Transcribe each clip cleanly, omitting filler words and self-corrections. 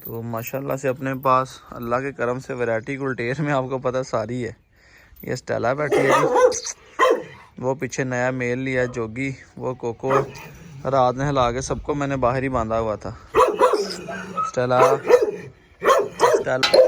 तो माशाल्लाह से अपने पास अल्लाह के करम से वैरायटी गुलटेर में आपको पता सारी है। ये स्टेला बैठी है जी, वो पीछे नया मेल लिया जोगी, वो कोको। रात में हिला के सबको मैंने बाहर ही बांधा हुआ था। स्टेला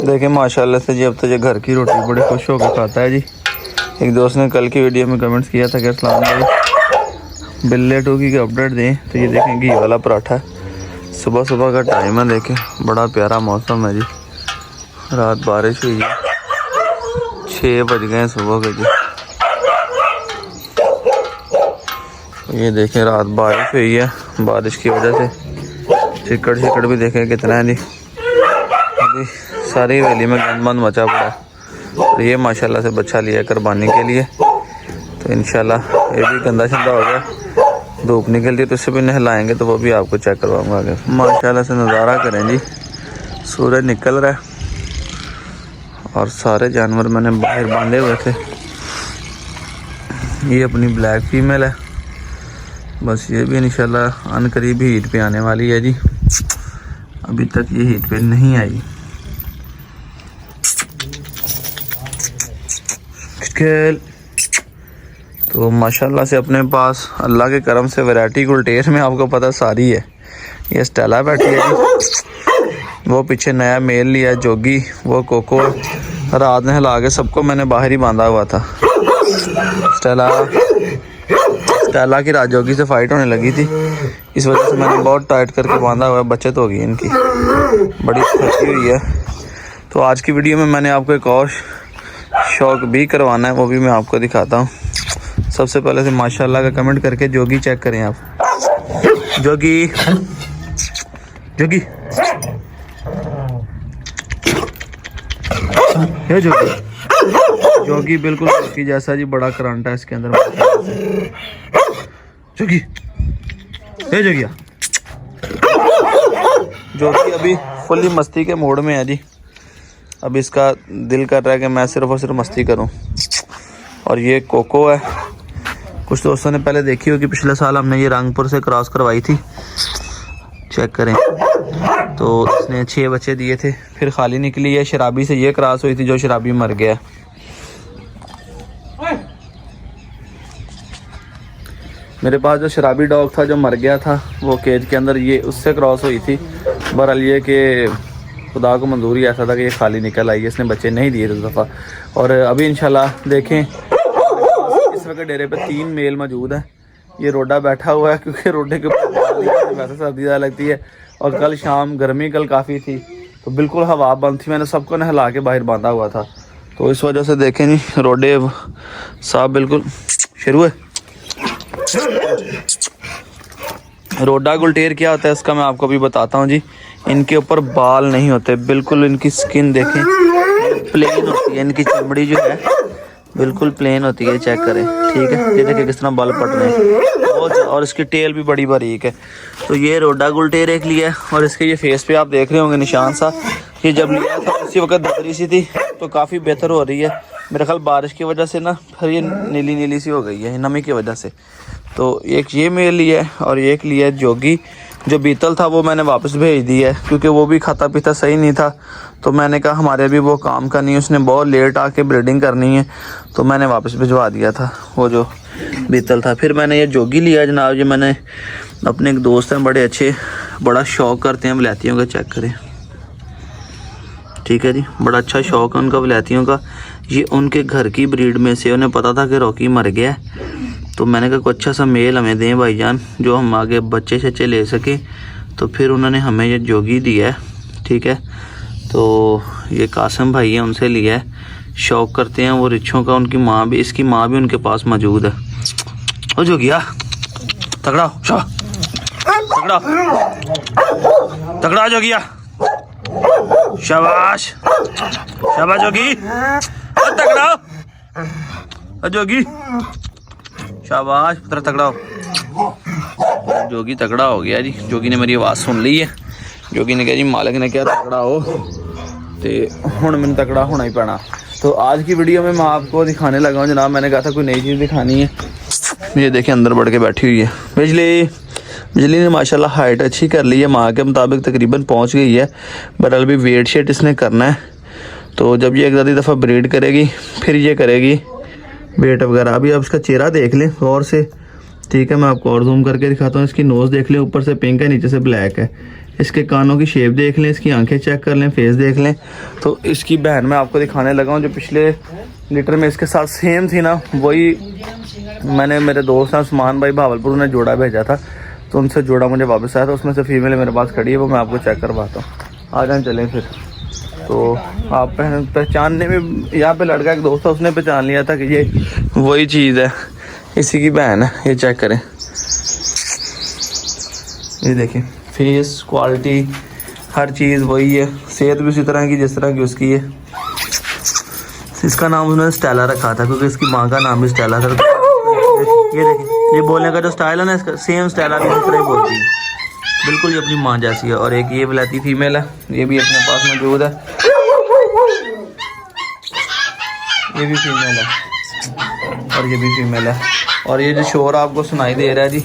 देखे माशाल्लाह से जी, अब तो ये घर की रोटी बड़ी खुश होकर खाता है जी। एक दोस्त ने कल की वीडियो में कमेंट्स किया था कि अस्सलाम भाई बिल्ले टोकी के अपडेट दें, तो ये देखें घी वाला पराठा। सुबह सुबह का टाइम है, देखें बड़ा प्यारा मौसम है जी। रात बारिश हुई है, 6 बज गए सुबह के जी। ये देखें रात बारिश हुई है, बारिश की वजह से चिकड़ भी देखें कितना है जी। अभी सारी हवेली में गंदमंद मचा पड़ा है। और ये माशाल्लाह से बच्चा लिया कुर्बानी के लिए, तो इंशाल्लाह ये भी गंदा शंदा हो गया। धूप निकलती है तो इससे भी नहलाएंगे, तो वो भी आपको चेक करवाऊंगा आगे। माशाल्लाह से नज़ारा करें जी, सूरज निकल रहा है और सारे जानवर मैंने बाहर बांधे हुए थे। ये अपनी ब्लैक फीमेल है, बस ये भी इंशाल्लाह अनकरीब ही हीट पे आने वाली है जी। अभी तक ये हीट पे नहीं आई। तो माशाल्लाह से अपने पास अल्लाह के करम से वैरायटी गुलटेर में आपको पता सारी है। ये स्टेला बैठी है जी, वो पीछे नया मेल लिया जोगी, वो कोको। रात में हिला के सबको मैंने बाहर ही बांधा हुआ था। स्टेला की रात जोगी से फाइट होने लगी थी, इस वजह से मैंने बहुत टाइट करके बांधा हुआ है। बचत होगी इनकी, बड़ी थकी हुई है। तो आज की वीडियो में मैंने आपको एक और शौक भी करवाना है, वो भी मैं आपको दिखाता हूँ। सबसे पहले से माशाल्लाह का कमेंट करके जोगी चेक करें आप। जोगी जोगी ये जोगी बिल्कुल जोगी जैसा जी, बड़ा करंट है इसके अंदर। जोगी ये जोगिया जोगी अभी फुल्ली मस्ती के मोड में है जी। अब इसका दिल कर रहा है कि मैं सिर्फ और सिर्फ मस्ती करूं। और ये कोको है, कुछ दोस्तों ने पहले देखी होगी, पिछले साल हमने ये रंगपुर से क्रॉस करवाई थी, चेक करें। तो इसने 6 बच्चे दिए थे, फिर खाली निकली है। शराबी से ये क्रॉस हुई थी, जो शराबी मर गया। मेरे पास जो शराबी डॉग था जो मर गया था, वो केज के अंदर, ये उससे क्रॉस हुई थी। बहरहाल ये कि खुदा को मंजूरी ऐसा था कि ये खाली निकल आई है, इसने बच्चे नहीं दिए इस दफ़ा। और अभी इंशाल्लाह देखें, इस वक्त डेरे पे 3 मेल मौजूद है। ये रोडा बैठा हुआ है क्योंकि रोडे के ऊपर वैसे सर्दी ज़्यादा लगती है, और कल शाम गर्मी कल काफ़ी थी, तो बिल्कुल हवा बंद थी। मैंने सबको नहला के बाहर बांधा हुआ था, तो इस वजह से देखें जी रोडे साहब बिल्कुल शुरू है। रोडा गुलटेर क्या होता है इसका मैं आपको भी बताता हूँ जी। इनके ऊपर बाल नहीं होते, बिल्कुल इनकी स्किन देखें प्लेन होती है, इनकी चमड़ी जो है बिल्कुल प्लेन होती है, चेक करें। ठीक है, ये देखिए किस तरह बाल पट रहे हैं, और इसकी टेल भी बड़ी बारीक है। तो ये रोडा गुलटेर एक लिया है, और इसके ये फेस पे आप देख रहे होंगे निशान सा, ये जब लिया था उसी वक्त ददरी सी थी, तो काफ़ी बेहतर हो रही है। मेरे ख्याल बारिश की वजह से ना फिर ये नीली नीली सी हो गई है नमी की वजह से। तो एक ये मेल लिया है, और एक लिया है जोगी। जो बीतल था वो मैंने वापस भेज दिया है, क्योंकि वो भी खाता पीता सही नहीं था। तो मैंने कहा हमारे भी वो काम का नहीं है, उसने बहुत लेट आके ब्रीडिंग करनी है, तो मैंने वापस भिजवा दिया था वो जो बीतल था। फिर मैंने ये जोगी लिया जनाब जी। मैंने अपने एक दोस्त हैं बड़े अच्छे, बड़ा शौक़ करते हैं वलैतियों का, चेक करें। ठीक है जी, बड़ा अच्छा शौक़ है उनका वलैतियों का। ये उनके घर की ब्रीड में से, उन्हें पता था कि रॉकी मर गया है, तो मैंने कहा कोई अच्छा सा मेल हमें दें भाईजान, जो हम आगे बच्चे शच्चे ले सकें। तो फिर उन्होंने हमें ये जोगी दिया है। ठीक है, तो ये कासिम भाई है, उनसे लिया है। शौक़ करते हैं वो रिच्छों का। उनकी माँ भी, इसकी माँ भी उनके पास मौजूद है। ओ जोगिया तगड़ा तगड़ा तगड़ा जोगिया, शाबाश शाबाश जोगी, तगड़ा जोगी, शाबाश पुत्र तगड़ा हो। जोगी तगड़ा हो गया जी। जोगी ने मेरी आवाज़ सुन ली है। जोगी ने कहा जी मालिक ने क्या तगड़ा हो, तो हुण मैंने तगड़ा होना ही पैना। तो आज की वीडियो में मैं आपको दिखाने लगा हूँ जनाब। मैंने कहा था कोई नई चीज़ दिखानी है। ये देखें अंदर बढ़ के बैठी हुई है। बिजली बिजली ने माशाल्लाह हाइट अच्छी कर ली है, माँ के मुताबिक तकरीबन पहुंच गई है, बट अभी वेट शेट इसने करना है। तो जब ये एक आधी दफ़ा ब्रीड करेगी फिर ये करेगी वेट वगैरह। अभी आप इसका चेहरा देख लें गौर से, ठीक है, मैं आपको और जूम करके दिखाता हूँ। इसकी नोज़ देख लें, ऊपर से पिंक है, नीचे से ब्लैक है। इसके कानों की शेप देख लें, इसकी आंखें चेक कर लें, फेस देख लें। तो इसकी बहन मैं आपको दिखाने लगा हूँ जो पिछले लीटर में इसके साथ सेम थी ना, वही मैंने मेरे दोस्त हैं उस्मान भाई भावलपुर ने जोड़ा भेजा था, तो उनसे जोड़ा मुझे वापस आया था। उसमें से फीमेल मेरे पास खड़ी है, वो मैं आपको चेक करवाता हूँ। आ जाए चलें फिर। तो आप पहचानने में, यहाँ पे लड़का एक दोस्त था उसने पहचान लिया था कि ये वही चीज़ है, इसी की बहन है। ये चेक करें, ये देखिए फेस क्वालिटी हर चीज़ वही है, सेहत भी उसी तरह की जिस तरह की उसकी है। इसका नाम उन्होंने स्टेला रखा था क्योंकि इसकी माँ का नाम भी स्टेला था। ये देखिए, ये बोलने का जो स्टाइल है ना इसका, सेम स्टेला भी इस तरह ही बोलती है, बिल्कुल ये अपनी माँ जैसी है। और एक ये वलायती फीमेल है, ये भी अपने पास मौजूद है, ये भी फीमेल है और ये भी फीमेल है। और ये जो शोर आपको सुनाई दे रहा है जी, ये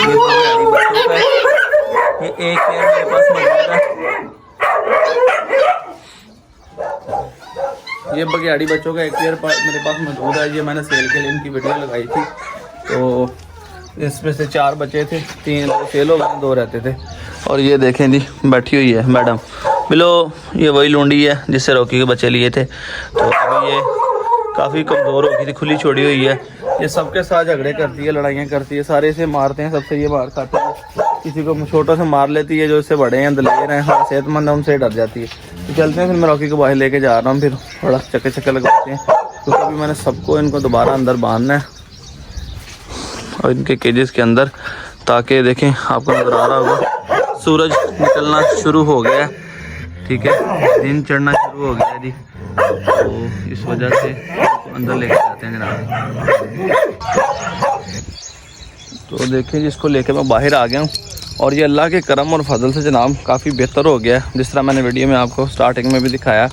बघियाड़ी बच्चों का है। ये एक पेयर मेरे पास मौजूद है, ये बघियाड़ी बच्चों का एक पेयर मेरे पास मौजूद है। ये मैंने सेल के लिए इनकी वीडियो लगाई थी, तो इसमें से 4 बचे थे, 3 सेल हो गए, 2 रहते थे। और ये देखें जी बैठी हुई है मैडम बिलो, ये वही लूंडी है जिससे रॉकी के बच्चे लिए थे। तो अभी ये काफ़ी कमज़ोर हो गई थी, खुली छोड़ी हुई है। ये सबके साथ झगड़े करती है, लड़ाइयाँ करती है, सारे इसे मारते हैं, सबसे ये मार खाती है। किसी को छोटों से मार लेती है, जो इससे बड़े हैं दलेर हैं और सेहतमंद है उनसे डर जाती है। तो चलते हैं फिर, मैं रॉकी को बाहर लेके जा रहा हूँ, फिर थोड़ा चक्के लगवाते हैं। तो अभी मैंने सबको इनको दोबारा अंदर बांधना है और इनके केजेस के अंदर, ताकि देखें आपको नजर आ रहा होगा सूरज निकलना शुरू हो गया है, ठीक है, दिन चढ़ना शुरू हो गया है जी। तो इस वजह से अंदर लेके जाते हैं जनाब। तो देखें जिसको लेके मैं बाहर आ गया हूँ, और ये अल्लाह के करम और फजल से जनाब काफ़ी बेहतर हो गया है। जिस तरह मैंने वीडियो में आपको स्टार्टिंग में भी दिखाया,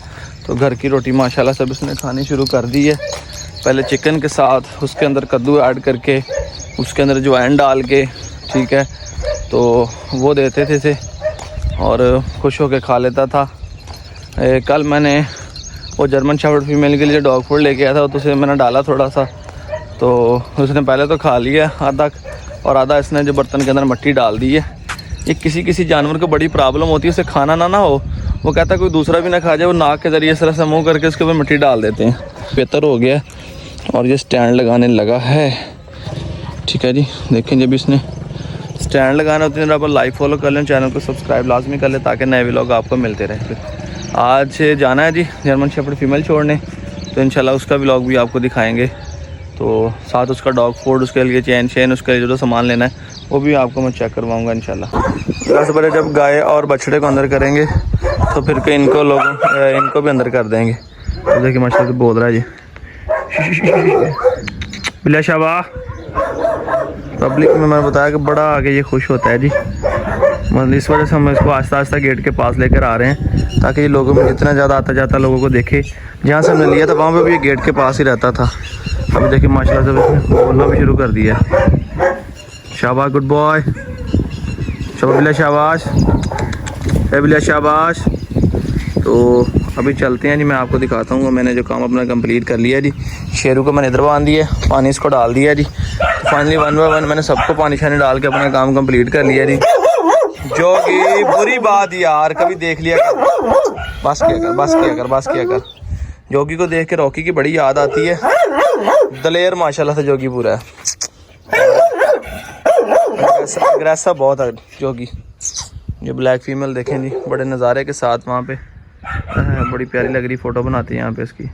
तो घर की रोटी माशाल्लाह सब इसने खानी शुरू कर दी है। पहले चिकन के साथ उसके अंदर कद्दू ऐड करके, उसके अंदर अजवाइन डाल के, ठीक है, तो वो देते थे इसे और खुश होकर खा लेता था। कल मैंने वो जर्मन शेफर्ड फीमेल के लिए डॉग फूड लेके आया था, तो उसे मैंने डाला थोड़ा सा, तो उसने पहले तो खा लिया आधा, और आधा इसने जो बर्तन के अंदर मिट्टी डाल दी है। ये किसी किसी जानवर को बड़ी प्रॉब्लम होती है, उसे खाना ना हो, वो कहता है कोई दूसरा भी ना खा जाए, वो नाक के ज़रिए इस तरह से मुँह करके उसके ऊपर मिट्टी डाल देते हैं। बेहतर हो गया और ये स्टैंड लगाने लगा है, ठीक है जी। देखें जब इसने स्टैंड लगाना होती है, आप लाइक फॉलो कर लें, चैनल को सब्सक्राइब लाजमी कर लें ताकि नए व्लॉग आपको मिलते रहे। फिर आज जाना है जी जर्मन शेफर्ड फीमेल छोड़ने, तो इंशाल्लाह उसका व्लॉग भी आपको दिखाएंगे। तो साथ उसका डॉग फूड, उसके लिए चैन, उसके लिए जो सामान लेना है वो भी आपको मैं चेक करवाऊँगा इंशाल्लाह। 10 बजे जब गाय और बछड़े को अंदर करेंगे तो फिर के इनको भी अंदर कर देंगे। तो देखिए माशाल्लाह से बोल रहा है जी, बिल्ला शाबाश। पब्लिक में मैंने बताया कि बड़ा आगे ये खुश होता है जी, मतलब इस वजह से हम इसको आस्ता आस्ता गेट के पास लेकर आ रहे हैं, ताकि ये लोगों में जितना ज़्यादा आता जाता लोगों को देखे। जहाँ से हमने लिया था वहाँ पे भी ये गेट के पास ही रहता था। अभी देखिए माशाल्लाह से इसने बोलना भी शुरू कर दिया। शाबाश, गुड बॉय, शाबाश बिल्ला शाबाश, है बिल्ला शाबाश। तो अभी चलते हैं जी, मैं आपको दिखाता हूँ। मैंने जो काम अपना कंप्लीट कर लिया जी, शेरू को मैंने इधर बांध दिया, पानी इसको डाल दिया जी। फाइनली 1 बाय 1 मैंने सबको पानी शानी डाल के अपना काम कंप्लीट कर लिया जी। जो कि बुरी बात यार, कभी देख लिया कर, बस किया कर, बस किया कर, बस किया कर। जोगी को देख के रॉकी की बड़ी याद आती है, दलेर माशाल्लाह से जोगी पूरा है, अग्रेसिव बहुत है जोगी। ये ब्लैक फीमेल देखें जी, बड़े नज़ारे के साथ वहाँ पे, बड़ी प्यारी लग रही, फ़ोटो बनाते हैं यहाँ पे इसकी,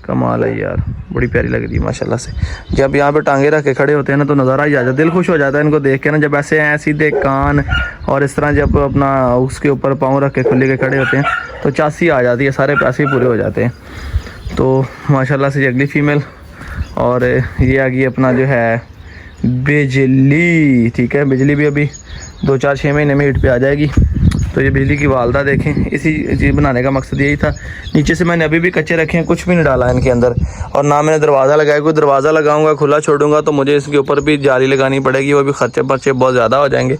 कमाल है यार, बड़ी प्यारी लग रही है माशाल्लाह से। जब यहाँ पे टांगे रख के खड़े होते हैं ना तो नज़ारा ही आ जाता है, दिल खुश हो जाता है इनको देख के ना। जब ऐसे हैं सीधे कान और इस तरह जब अपना उसके ऊपर पाँव रख के खुले के खड़े होते हैं तो चासी आ जाती है, सारे पैसे पूरे हो जाते हैं। तो माशाल्लाह से ये अगली फ़ीमेल, और ये आ गई अपना जो है बिजली, ठीक है। बिजली भी अभी 2-4-6 महीने में हीट पे आ जाएगी। तो ये बिजली की वालदा देखें, इसी चीज़ बनाने का मकसद यही था। नीचे से मैंने अभी भी कच्चे रखे हैं, कुछ भी नहीं डाला इनके अंदर, और ना मैंने दरवाज़ा लगाया। कोई दरवाज़ा लगाऊंगा खुला छोड़ूंगा तो मुझे इसके ऊपर भी जाली लगानी पड़ेगी, वो भी खर्चे पर्चे बहुत ज़्यादा हो जाएंगे।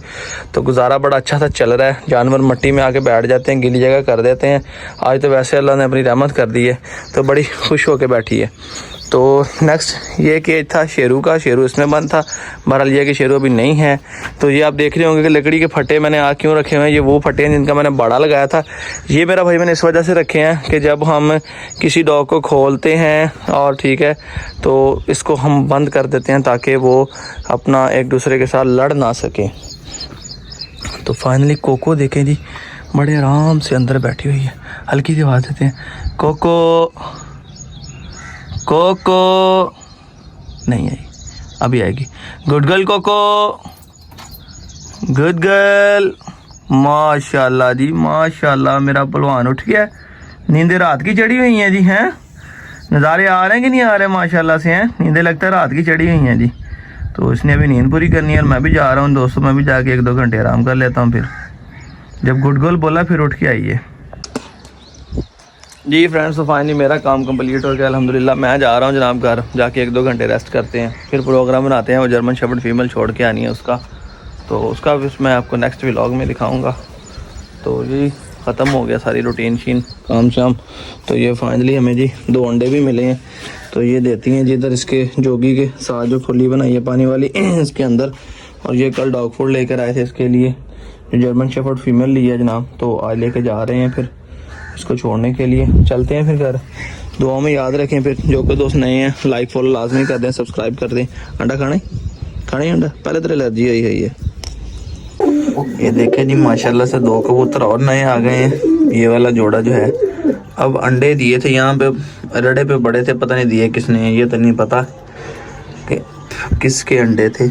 तो गुजारा बड़ा अच्छा सा चल रहा है। जानवर मट्टी में आके बैठ जाते हैं, गीली जगह कर देते हैं। आज तो वैसे अल्लाह ने अपनी रहमत कर दी है, तो बड़ी खुश होकर बैठी है। तो नेक्स्ट ये केज था शेरू का, शेरू इसमें बंद था। बहरहाल ये कि शेरू अभी नहीं है। तो ये आप देख रहे होंगे कि लकड़ी के फट्टे मैंने आ क्यों रखे हुए हैं। ये वो फट्टे हैं जिनका मैंने बाड़ा लगाया था। ये मेरा भाई मैंने इस वजह से रखे हैं कि जब हम किसी डॉग को खोलते हैं और ठीक है तो इसको हम बंद कर देते हैं ताकि वो अपना एक दूसरे के साथ लड़ ना सके। तो फाइनली कोको देखें जी, बड़े आराम से अंदर बैठी हुई है। हल्की सी आवाज़ देते हैं, कोको कोको। नहीं आई, अभी आएगी। Good girl Coco, good girl. माशाल्लाह जी माशाल्लाह, मेरा पहलवान उठ गया। नींदें रात की चढ़ी हुई हैं जी, हैं नज़ारे आ रहे हैं कि नहीं आ रहे माशाल्लाह से, हैं नींदें लगता है रात की चढ़ी हुई हैं जी। तो इसने अभी नींद पूरी करनी है और मैं भी जा रहा हूँ दोस्तों, मैं भी जाके 1-2 घंटे आराम कर लेता हूँ। फिर जब गुड गर्ल बोला फिर उठ के आइए जी फ्रेंड्स। तो फाइनली मेरा काम कंप्लीट हो गया अल्हम्दुलिल्लाह। मैं जा रहा हूँ जनाब घर, जाके 1-2 घंटे रेस्ट करते हैं, फिर प्रोग्राम बनाते हैं। वो जर्मन शेफर्ड फीमेल छोड़ के आनी है उसका, तो उसका भी मैं आपको नेक्स्ट व्लॉग में दिखाऊंगा। तो जी ख़त्म हो गया सारी रूटीन शीन काम शाम। तो ये फाइनली हमें जी 2 अंडे भी मिले हैं। तो ये देती हैं जी इधर इसके जोगी के साथ जो खुली बनाई है पानी वाली इसके अंदर। और ये कल डॉग फूड लेकर आए थे इसके लिए, जो जर्मन शेफर्ड फीमेल ली है जनाब। तो आज लेके जा रहे हैं फिर इसको छोड़ने के लिए। चलते हैं फिर घर। दुआओं में याद रखें। फिर जो कोई दोस्त नए हैं लाइक फॉलो लाजमी कर दें, सब्सक्राइब कर दें। अंडा खाने अंडा पहले तो एलर्जी हुई है। ये देखें जी माशाल्लाह से 2 कबूतर और नए आ गए हैं। ये वाला जोड़ा जो है, अब अंडे दिए थे यहाँ पे रड़े पे बड़े थे, पता नहीं दिए किसने, ये तो नहीं पता कि किसके अंडे थे।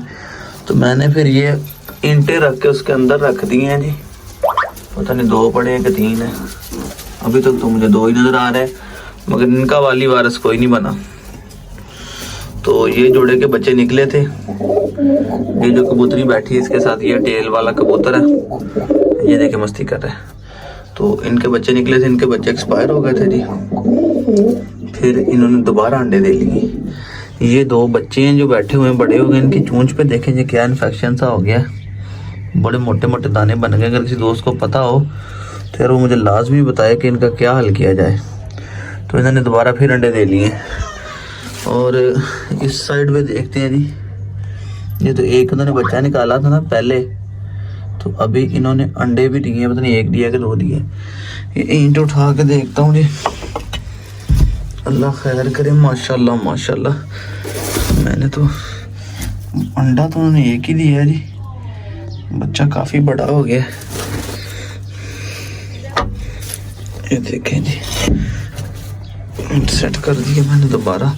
तो मैंने फिर ये ईंटें रख के उसके अंदर रख दिए हैं जी। पता नहीं 2 पड़े हैं कि 3 है, अभी तक तो मुझे 2 ही नज़र आ रहे हैं, मगर इनका वाली वारस कोई नहीं बना। तो ये जोड़े के बच्चे निकले थे। ये जो कबूतरी बैठी है इसके साथ, ये टेल वाला कबूतर है, ये देखे मस्ती कर रहा है। तो इनके बच्चे निकले थे, इनके बच्चे एक्सपायर हो गए थे जी। फिर इन्होंने दोबारा अंडे दे लिए। ये 2 बच्चे हैं जो बैठे हुए हैं, बड़े हो गए। इनकी चूंच पे देखें जी क्या इन्फेक्शन सा हो गया, बड़े मोटे मोटे दाने बन गए। अगर किसी दोस्त को पता हो तो यार वो मुझे लाजमी बताए कि इनका क्या हल किया जाए। तो इन्होंने दोबारा फिर अंडे दे लिए। और इस साइड पे देखते हैं जी, ये तो एक उन्होंने बच्चा निकाला था ना पहले, तो अभी इन्होंने अंडे भी दिए, पता नहीं 1 दिया कि 2 दिए। ये ईंट उठा के देखता हूँ जी, अल्लाह खैर करे। माशाल्लाह माशाल्लाह, मैंने तो अंडा तो उन्होंने 1 ही दिया जी, बच्चा काफ़ी बड़ा हो गया। ये देखें जी, सेट कर दिया मैंने दोबारा,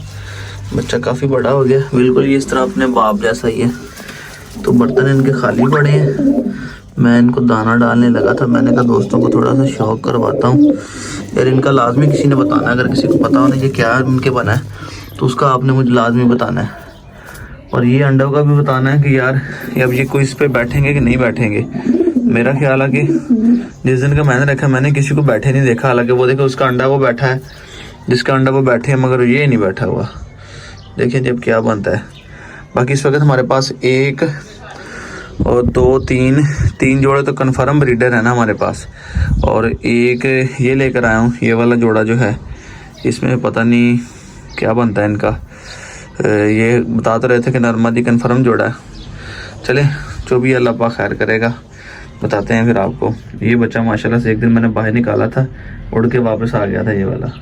बच्चा काफ़ी बड़ा हो गया। बिल्कुल ये इस तरह अपने बाप जैसा ही है। तो बर्तन इनके खाली पड़े हैं, मैं इनको दाना डालने लगा था। मैंने कहा दोस्तों को थोड़ा सा शौक करवाता हूँ यार, इनका लाजमी किसी ने बताना। अगर किसी को पता हो ना ये क्या इनके बना है तो उसका आपने मुझे लाजमी बताना है। और ये अंडों का भी बताना है कि यार अब ये कोई इस पर बैठेंगे कि नहीं बैठेंगे। मेरा ख्याल है कि जिस दिन का मैंने रखा मैंने किसी को बैठे नहीं देखा। हालांकि वो देखो उसका अंडा वो बैठा है, जिसका अंडा वो बैठे हैं, मगर ये नहीं बैठा हुआ। देखिए जब क्या बनता है। बाकी इस वक्त हमारे पास 1 और 2 3 जोड़े तो कन्फर्म ब्रीडर है ना हमारे पास। और एक ये लेकर आया हूँ, ये वाला जोड़ा जो है, इसमें पता नहीं क्या बनता है इनका। ये बता तो रहे थे कि नर्मदी कन्फर्म जोड़ा है। चले जो भी अल्लाह पाक खैर करेगा बताते हैं फिर आपको। ये बच्चा माशाल्लाह से एक दिन मैंने बाहर निकाला था, उड़ के वापस आ गया था ये वाला।